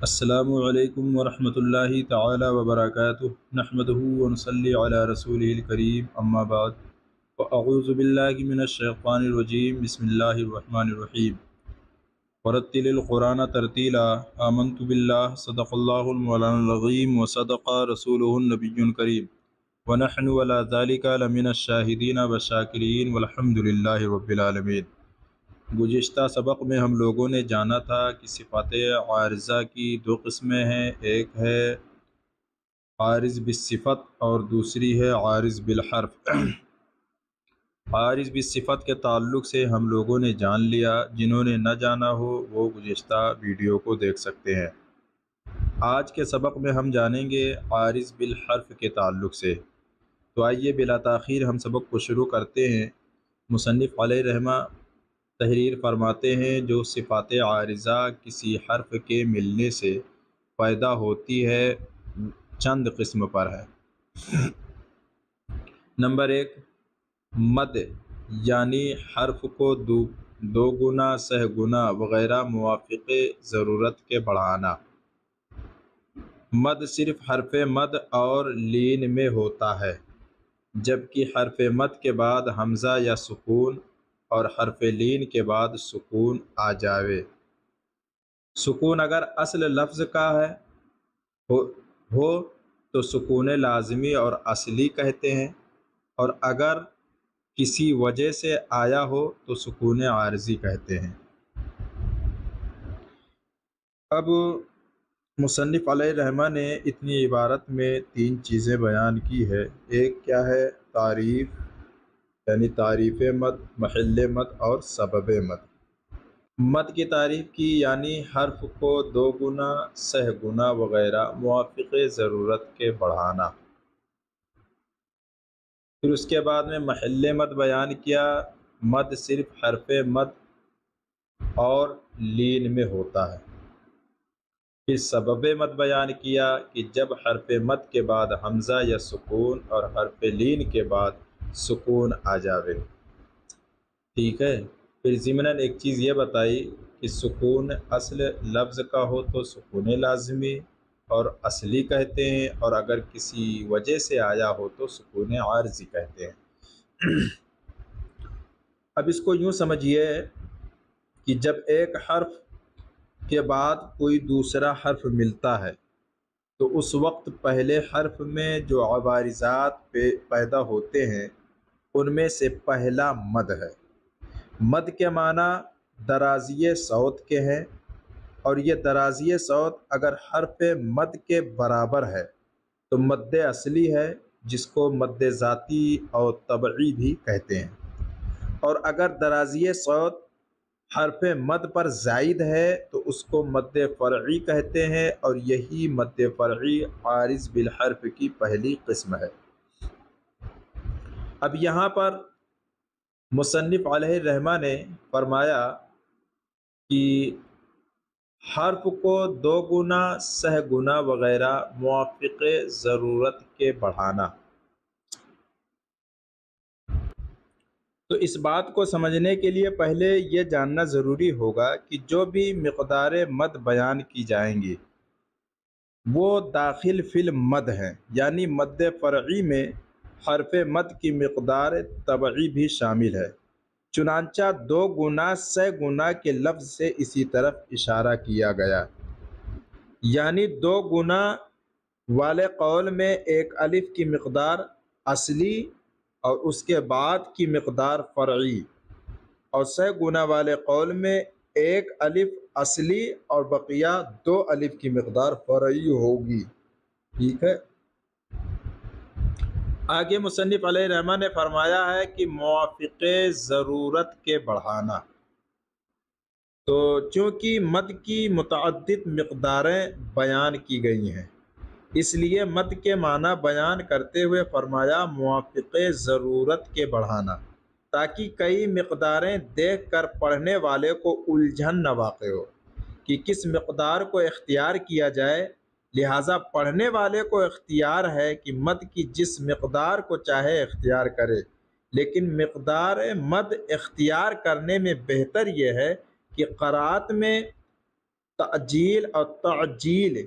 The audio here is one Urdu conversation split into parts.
السلام علیکم ورحمۃ اللہ تعالی وبرکاتہ نحمدہ ونصلی علی رسولہ الکریم اما بعد فاعوذ باللہ من الشیطان الرجیم بسم اللہ الرحمن الرحیم ورتل القرآن ترتیلا آمنت باللہ صدق اللہ المولانا العظیم وصدق رسولہ النبی الکریم ونحن علی ذلک لمن الشاہدین والشاکرین والحمد للہ رب العالمین۔ گزشتہ سبق میں ہم لوگوں نے جانا تھا کہ صفات عارضہ کی دو قسمیں ہیں، ایک ہے عارض بالصفت اور دوسری ہے عارض بالحرف۔ عارض بالصفت کے تعلق سے ہم لوگوں نے جان لیا، جنہوں نے نہ جانا ہو وہ گزشتہ ویڈیو کو دیکھ سکتے ہیں۔ آج کے سبق میں ہم جانیں گے عارض بالحرف کے تعلق سے۔ تو آئیے بلا تاخیر ہم سبق کو شروع کرتے ہیں۔ مصنف علیہ رحمہ تحریر فرماتے ہیں، جو صفات عارضہ کسی حرف کے ملنے سے پیدا ہوتی ہے چند قسم پر ہے۔ نمبر 1، مد یعنی حرف کو دو گنا، سہ گنا وغیرہ موافق ضرورت کے بڑھانا۔ مد صرف حرف مد اور لین میں ہوتا ہے، جبکہ حرف مد کے بعد حمزہ یا سکون اور حرف لین کے بعد سکون آ جاوے۔ سکون اگر اصل لفظ کا ہو تو سکون لازمی اور اصلی کہتے ہیں، اور اگر کسی وجہ سے آیا ہو تو سکون عارضی کہتے ہیں۔ اب مصنف علیہ رحمہ نے اتنی عبارت میں 3 چیزیں بیان کی ہے۔ ایک کیا ہے؟ تعریف، یعنی تعریف مد، محل مد اور سبب مد۔ مد کی تعریف کی یعنی حرف کو 2 گنا، سہ گنا وغیرہ موافق ضرورت کے بڑھانا۔ پھر اس کے بعد میں محل مد بیان کیا، مد صرف حرف مد اور لین میں ہوتا ہے۔ پھر سبب مد بیان کیا کہ جب حرف مد کے بعد حمزہ یا سکون اور حرف لین کے بعد سکون آ جاوے۔ ٹھیک ہے۔ پھر ضمناً ایک چیز یہ بتائی کہ سکون اصل لفظ کا ہو تو سکون لازمی اور اصلی کہتے ہیں، اور اگر کسی وجہ سے آیا ہو تو سکون عارضی کہتے ہیں۔ اب اس کو یوں سمجھیے کہ جب ایک حرف کے بعد کوئی دوسرا حرف ملتا ہے تو اس وقت پہلے حرف میں جو عوارضات پیدا ہوتے ہیں ان میں سے پہلا مد ہے۔ مد کے معنی درازی صوت کے ہیں، اور یہ درازی صوت اگر حرف مد کے برابر ہے تو مد اصلی ہے، جس کو مد ذاتی اور طبعی بھی کہتے ہیں، اور اگر درازی صوت حرف مد پر زائد ہے تو اس کو مد فرعی کہتے ہیں، اور یہی مد فرعی عارض بالحرف کی پہلی قسم ہے۔ اب یہاں پر مصنف علیہ الرحمہ نے فرمایا کہ حرف کو 2 گنا، سہ گنا وغیرہ موافق ضرورت کے بڑھانا۔ تو اس بات کو سمجھنے کے لیے پہلے یہ جاننا ضروری ہوگا کہ جو بھی مقدار مد بیان کی جائیں گی وہ داخل فی المد ہیں، یعنی مد فرعی میں حرف مد کی مقدار طبعی بھی شامل ہے۔ چنانچہ 2 گنا، سہ گنا کے لفظ سے اسی طرف اشارہ کیا گیا، یعنی 2 گنا والے قول میں ایک الف کی مقدار اصلی اور اس کے بعد کی مقدار فرعی، اور سہ گنا والے قول میں ایک الف اصلی اور بقیہ 2 الف کی مقدار فرعی ہوگی۔ ٹھیک ہے۔ آگے مصنف علیہ رحمہ نے فرمایا ہے کہ موافق ضرورت کے بڑھانا۔ تو چونکہ مد کی متعدد مقداریں بیان کی گئی ہیں، اس لیے مد کے معنی بیان کرتے ہوئے فرمایا موافق ضرورت کے بڑھانا، تاکہ کئی مقداریں دیکھ کر پڑھنے والے کو الجھن نہ واقع ہو کہ کس مقدار کو اختیار کیا جائے۔ لہٰذا پڑھنے والے کو اختیار ہے کہ مد کی جس مقدار کو چاہے اختیار کرے، لیکن مقدار مد اختیار کرنے میں بہتر یہ ہے کہ قرأت میں تعجیل اور تعجیل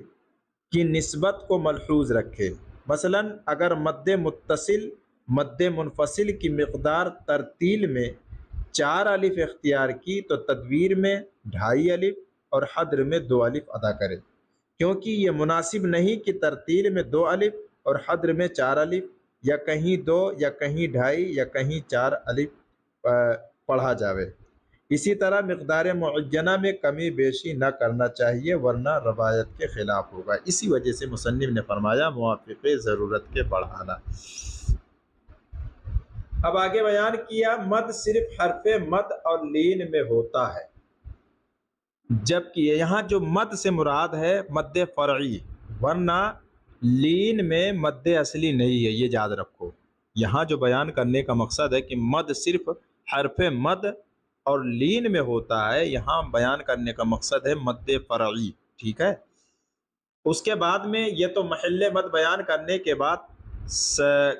کی نسبت کو ملحوظ رکھے۔ مثلا اگر مد متصل مد منفصل کی مقدار ترتیل میں 4 الف اختیار کی تو تدویر میں 2.5 الف اور حدر میں 2 الف ادا کرے، کیونکہ یہ مناسب نہیں کہ ترتیل میں 2 الف اور حدر میں 4 الف، یا کہیں 2 یا کہیں 2.5 یا کہیں 4 الف پڑھا جاوے۔ اسی طرح مقدار معینہ میں کمی بیشی نہ کرنا چاہیے، ورنہ روایت کے خلاف ہوگا۔ اسی وجہ سے مصنف نے فرمایا موافق ضرورت کے بڑھانا۔ اب آگے بیان کیا مد صرف حرف مد اور لین میں ہوتا ہے، جبکہ یہاں جو مد سے مراد ہے مد فرعی، ورنہ لین میں مد اصلی نہیں ہے، یہ یاد رکھو۔ یہاں جو بیان کرنے کا مقصد ہے کہ مد صرف حرف مد اور لین میں ہوتا ہے، یہاں بیان کرنے کا مقصد ہے مد فرعی، ٹھیک ہے۔ اس کے بعد میں یہ تو محل مد بیان کرنے کے بعد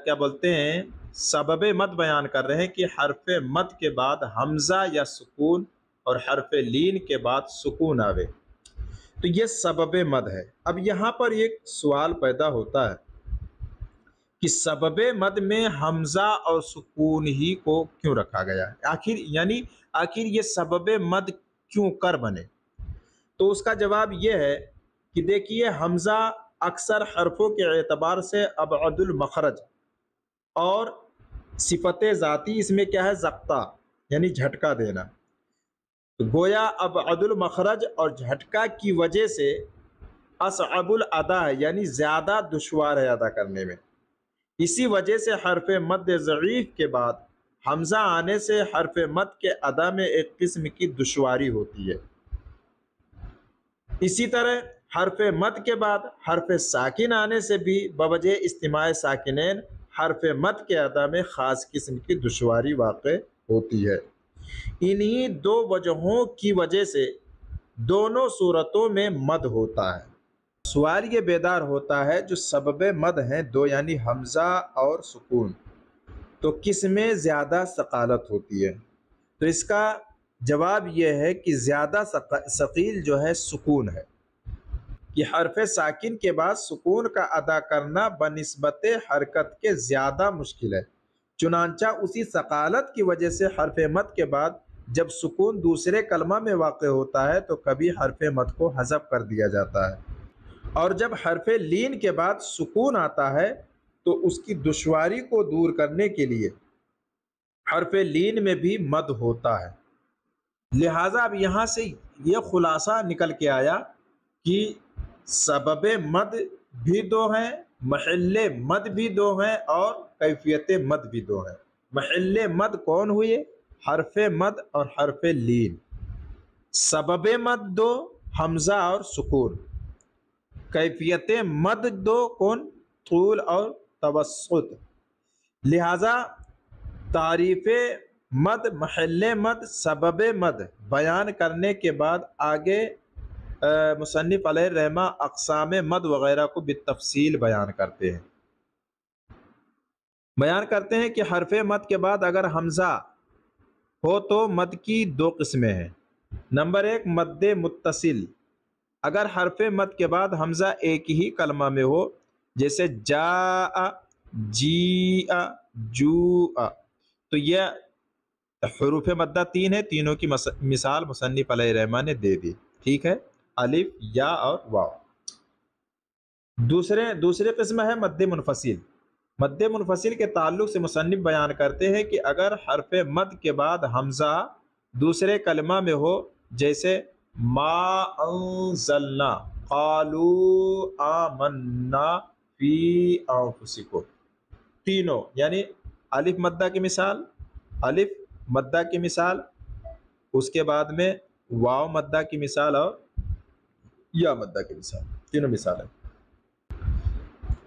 کیا بولتے ہیں سبب مد بیان کر رہے ہیں کہ حرف مد کے بعد حمزہ یا سکون اور حرف لین کے بعد سکون آوے، تو یہ سبب مد ہے۔ اب یہاں پر ایک سوال پیدا ہوتا ہے کہ سبب مد میں حمزہ اور سکون ہی کو کیوں رکھا گیا ہے، آخر یہ سبب مد کیوں کر بنے؟ تو اس کا جواب یہ ہے کہ دیکھیے حمزہ اکثر حرفوں کے اعتبار سے ابعد المخرج اور صفت ذاتی اس میں کیا ہے ضبطہ، یعنی جھٹکا دینا، تو گویا ابعد المخرج اور جھٹکا کی وجہ سے اصعب الادا ہے، یعنی زیادہ دشوار ہے ادا کرنے میں۔ اسی وجہ سے حرف مد ضعیف کے بعد حمزہ آنے سے حرف مد کے ادا میں ایک قسم کی دشواری ہوتی ہے۔ اسی طرح حرف مد کے بعد حرف ساکن آنے سے بھی بوجہ اجتماع ساکنین حرف مد کے ادا میں خاص قسم کی دشواری واقع ہوتی ہے۔ انہی 2 وجہوں کی وجہ سے دونوں صورتوں میں مد ہوتا ہے۔ سوال یہ بیدار ہوتا ہے جو سبب مد ہیں 2 یعنی حمزہ اور سکون، تو کس میں زیادہ ثقالت ہوتی ہے؟ تو اس کا جواب یہ ہے کہ زیادہ ثقیل جو ہے سکون ہے، کہ حرف ساکن کے بعد سکون کا ادا کرنا بنسبت حرکت کے زیادہ مشکل ہے، چنانچہ اسی ثقالت کی وجہ سے حرف مد کے بعد جب سکون دوسرے کلمہ میں واقع ہوتا ہے تو کبھی حرف مد کو حذف کر دیا جاتا ہے، اور جب حرف لین کے بعد سکون آتا ہے تو اس کی دشواری کو دور کرنے کے لیے حرف لین میں بھی مد ہوتا ہے۔ لہٰذا اب یہاں سے یہ خلاصہ نکل کے آیا کہ سبب مد بھی 2 ہیں، محل مد بھی 2 ہیں، اور کیفیت مد بھی 2 ہیں۔ محل مد کون ہوئے؟ حرف مد اور حرف لین۔ سبب مد 2 حمزہ اور سکون۔ کیفیت مد 2 کون؟ طول اور توسط۔ لہذا تعریف مد، محل مد، سبب مد بیان کرنے کے بعد آگے مصنف علیہ الرحمہ اقسام مد وغیرہ کو بالتفصیل بیان کرتے ہیں کہ حرف مد کے بعد اگر حمزہ ہو تو مد کی 2 قسمیں ہیں۔ نمبر 1 مد متصل، اگر حرف مد کے بعد حمزہ ایک ہی کلمہ میں ہو، جیسے جاء، جیء، جوء، تو یہ حروف مدہ 3 ہے، تینوں کی مثال مصنف علیہ الرحمہ نے دے دی، ٹھیک ہے، الف، یا اور واو۔ دوسرے قسم ہے مد منفصل۔ مد منفصل کے تعلق سے مصنف بیان کرتے ہیں کہ اگر حرف مد کے بعد حمزہ دوسرے کلمہ میں ہو، جیسے ما انزلنا، قالوا آمنا فی انفسکم، تینوں یعنی الف مدہ کی مثال، الف مدہ کی مثال، اس کے بعد میں واو مدہ کی مثال اور یا مدہ کی مثال، تینوں مثال ہیں۔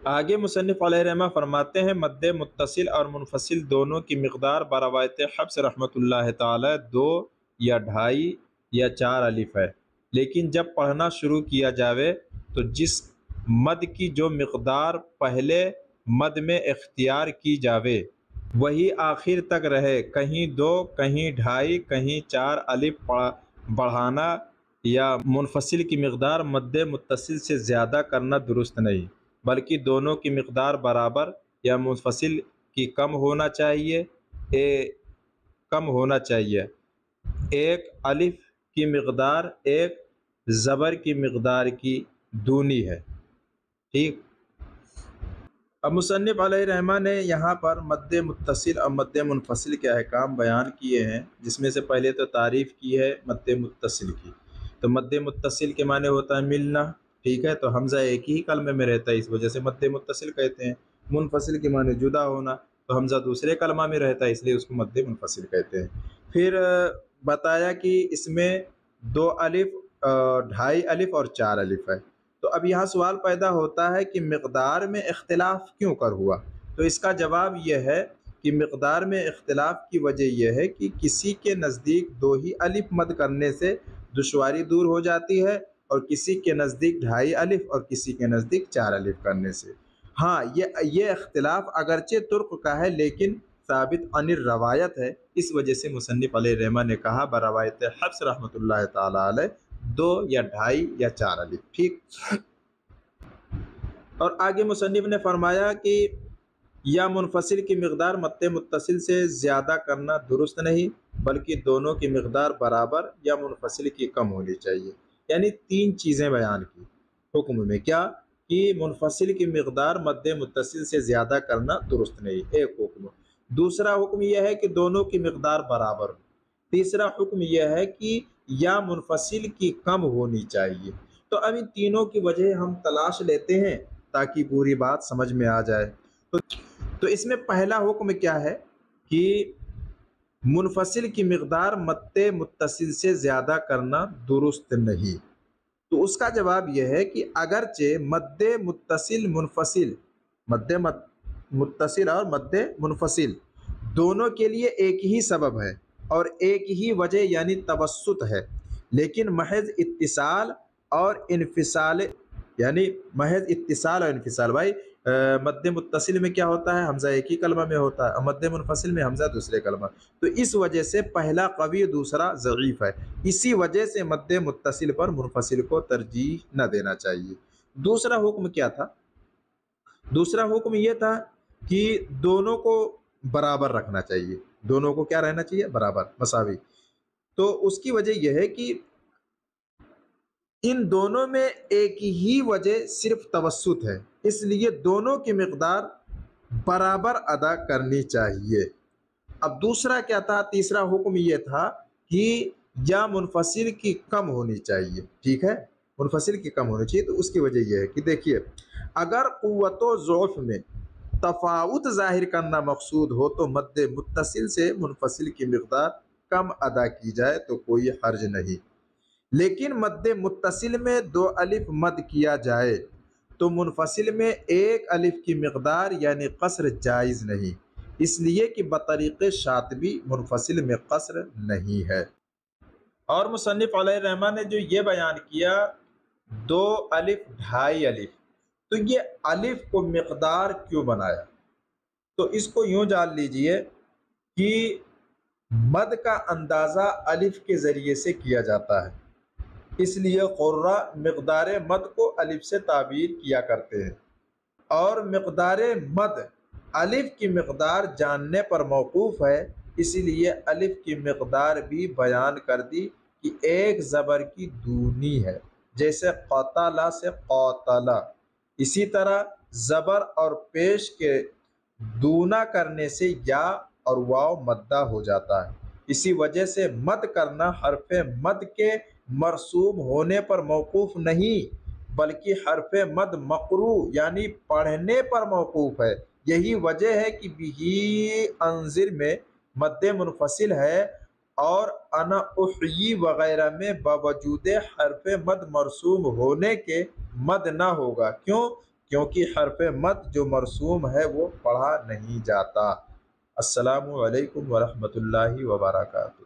آگے مصنف علیہ الرحمہ فرماتے ہیں مد متصل اور منفصل دونوں کی مقدار بروایت حفص رحمۃ اللہ تعالی 2 یا 2.5 یا 4 الف ہے، لیکن جب پڑھنا شروع کیا جاوے تو جس مد کی جو مقدار پہلے مد میں اختیار کی جاوے وہی آخر تک رہے، کہیں 2 کہیں 2.5 کہیں 4 الف بڑھانا یا منفصل کی مقدار مد متصل سے زیادہ کرنا درست نہیں، بلکہ دونوں کی مقدار برابر یا منفصل کی کم ہونا چاہیے۔ کم ہونا چاہیے۔ ایک الف کی مقدار ایک زبر کی مقدار کی دونی ہے۔ ٹھیک، اب مصنف علیہ رحمہ نے یہاں پر مد متصل اور مد منفصل کے احکام بیان کیے ہیں، جس میں سے پہلے تو تعریف کی ہے مد متصل کی۔ تو مد متصل کے معنی ہوتا ہے ملنا، ٹھیک ہے، تو حمزہ ایک ہی کلمے میں رہتا ہے، اس وجہ سے مد متصل کہتے ہیں۔ منفصل کے معنی جدا ہونا، تو حمزہ دوسرے کلمہ میں رہتا ہے، اس لیے اس کو مد منفصل کہتے ہیں۔ پھر بتایا کہ اس میں 2 الف، 2.5 الف اور 4 الف ہے۔ تو اب یہاں سوال پیدا ہوتا ہے کہ مقدار میں اختلاف کیوں کر ہوا؟ تو اس کا جواب یہ ہے کہ مقدار میں اختلاف کی وجہ یہ ہے کہ کسی کے نزدیک 2 ہی الف مد کرنے سے دشواری دور ہو جاتی ہے، اور کسی کے نزدیک 2.5 الف اور کسی کے نزدیک 4 الف کرنے سے۔ ہاں، یہ اختلاف اگرچہ ترک کا ہے، لیکن ثابت عن الروایت ہے، اس وجہ سے مصنف علیہ رحمہ نے کہا بروایت حفص رحمۃ اللہ تعالی علیہ 2 یا 2.5 یا 4 الف۔ ٹھیک، اور آگے مصنف نے فرمایا کہ یا منفصل کی مقدار مد متصل سے زیادہ کرنا درست نہیں، بلکہ دونوں کی مقدار برابر یا منفصل کی کم ہونی چاہیے۔ یعنی 3 چیزیں بیان کی حکم میں، کیا کہ منفصل کی مقدار مد متصل سے زیادہ کرنا درست نہیں، ایک حکم۔ دوسرا حکم یہ ہے کہ دونوں کی مقدار برابر ہو۔ تیسرا حکم یہ ہے کہ یا منفصل کی کم ہونی چاہیے۔ تو اب ان تینوں کی وجہ ہم تلاش لیتے ہیں تاکہ پوری بات سمجھ میں آ جائے۔ تو اس میں پہلا حکم کیا ہے کہ منفصل کی مقدار مد متصل سے زیادہ کرنا درست نہیں۔ تو اس کا جواب یہ ہے کہ اگرچہ مد متصل منفصل، مد متصل اور مد منفصل دونوں کے لیے ایک ہی سبب ہے اور ایک ہی وجہ یعنی توسط ہے، لیکن محض اتصال اور انفصال، یعنی محض اتصال اور انفصال، بھائی مد متصل میں کیا ہوتا ہے؟ حمزہ ایک ہی کلمہ میں ہوتا ہے، اور مد منفصل میں حمزہ دوسرے کلمہ، تو اس وجہ سے پہلا قوی دوسرا ضعیف ہے، اسی وجہ سے مد متصل پر منفصل کو ترجیح نہ دینا چاہیے۔ دوسرا حکم کیا تھا؟ دوسرا حکم یہ تھا کہ دونوں کو برابر رکھنا چاہیے، دونوں کو کیا رہنا چاہیے؟ برابر، مساوی۔ تو اس کی وجہ یہ ہے کہ ان دونوں میں ایک ہی وجہ صرف توسط ہے، اس لیے دونوں کی مقدار برابر ادا کرنی چاہیے۔ اب دوسرا کیا تھا؟ تیسرا حکم یہ تھا کہ یا منفصل کی کم ہونی چاہیے، ٹھیک ہے، منفصل کی کم ہونی چاہیے۔ تو اس کی وجہ یہ ہے کہ دیکھیے، اگر قوت و ضعف میں تفاوت ظاہر کرنا مقصود ہو تو مد متصل سے منفصل کی مقدار کم ادا کی جائے تو کوئی حرج نہیں، لیکن مد متصل میں 2 الف مد کیا جائے تو منفصل میں 1 الف کی مقدار یعنی قصر جائز نہیں، اس لیے کہ بطریق شاطبی منفصل میں قصر نہیں ہے۔ اور مصنف علیہ رحمہ نے جو یہ بیان کیا 2 الف 2.5 الف، تو یہ الف کو مقدار کیوں بنایا؟ تو اس کو یوں جان لیجئے کہ مد کا اندازہ الف کے ذریعے سے کیا جاتا ہے، اس لیے قراء مقدار مد کو الف سے تعبیر کیا کرتے ہیں، اور مقدار مد الف کی مقدار جاننے پر موقوف ہے، اسی لیے الف کی مقدار بھی بیان کر دی کہ 1 زبر کی دونی ہے، جیسے قتل سے قاتلہ، اسی طرح زبر اور پیش کے دونا کرنے سے یا اور واو مدہ ہو جاتا ہے۔ اسی وجہ سے مد کرنا حرف مد کے مرسوم ہونے پر موقوف نہیں، بلکہ حرف مد مقروء یعنی پڑھنے پر موقوف ہے۔ یہی وجہ ہے کہ بہی انذر میں مد منفصل ہے، اور انا احیی وغیرہ میں باوجود حرف مد مرسوم ہونے کے مد نہ ہوگا۔ کیوں؟ کیونکہ حرف مد جو مرسوم ہے وہ پڑھا نہیں جاتا۔ السلام علیکم ورحمۃ اللہ وبرکاتہ۔